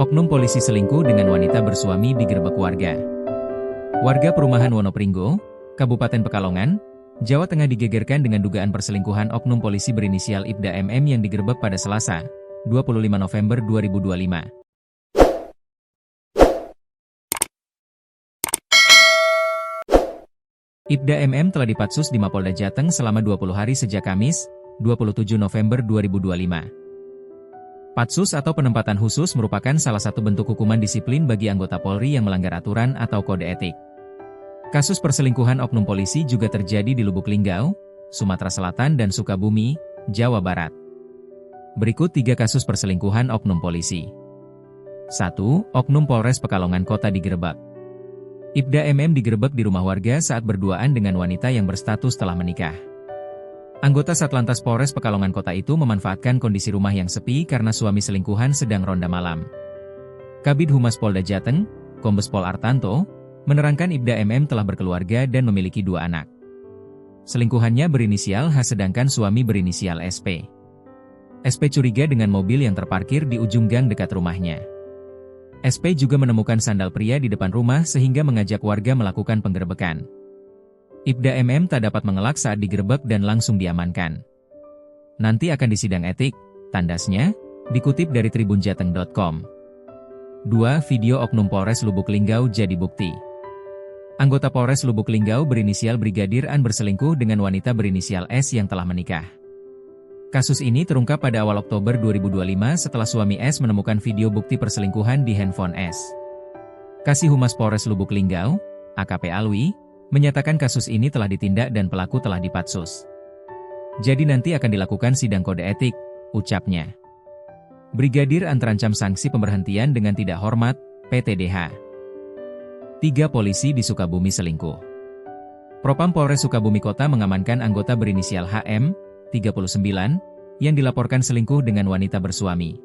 Oknum polisi selingkuh dengan wanita bersuami digerebek warga. Warga perumahan Wonopringgo, Kabupaten Pekalongan, Jawa Tengah digegerkan dengan dugaan perselingkuhan oknum polisi berinisial Ibda MM yang digerebek pada Selasa, 25 November 2025. Ibda MM telah dipatsus di Mapolda Jateng selama 20 hari sejak Kamis, 27 November 2025. Patsus atau penempatan khusus merupakan salah satu bentuk hukuman disiplin bagi anggota Polri yang melanggar aturan atau kode etik. Kasus perselingkuhan oknum polisi juga terjadi di Lubuk Linggau, Sumatera Selatan dan Sukabumi, Jawa Barat. Berikut 3 kasus perselingkuhan oknum polisi. 1. Oknum Polres Pekalongan Kota digerebek. Ibda MM digerebek di rumah warga saat berduaan dengan wanita yang berstatus telah menikah. Anggota Satlantas Polres Pekalongan Kota itu memanfaatkan kondisi rumah yang sepi karena suami selingkuhan sedang ronda malam. Kabid Humas Polda Jateng, Kombes Pol Artanto, menerangkan Ibda MM telah berkeluarga dan memiliki 2 anak. Selingkuhannya berinisial H sedangkan suami berinisial SP. SP curiga dengan mobil yang terparkir di ujung gang dekat rumahnya. SP juga menemukan sandal pria di depan rumah sehingga mengajak warga melakukan penggerebekan. Ibda MM tak dapat mengelak saat digerebek dan langsung diamankan. Nanti akan disidang etik, tandasnya, dikutip dari tribunjateng.com. 2. Video oknum Polres Lubuk Linggau jadi bukti. Anggota Polres Lubuk Linggau berinisial Brigadir An berselingkuh dengan wanita berinisial S yang telah menikah. Kasus ini terungkap pada awal Oktober 2025 setelah suami S menemukan video bukti perselingkuhan di handphone S. Kasih Humas Polres Lubuk Linggau, AKP Alwi, menyatakan kasus ini telah ditindak dan pelaku telah dipatsus. Jadi nanti akan dilakukan sidang kode etik, ucapnya. Brigadir An terancam sanksi pemberhentian dengan tidak hormat, PTDH. 3 polisi di Sukabumi selingkuh. Propam Polres Sukabumi Kota mengamankan anggota berinisial HM, 39, yang dilaporkan selingkuh dengan wanita bersuami.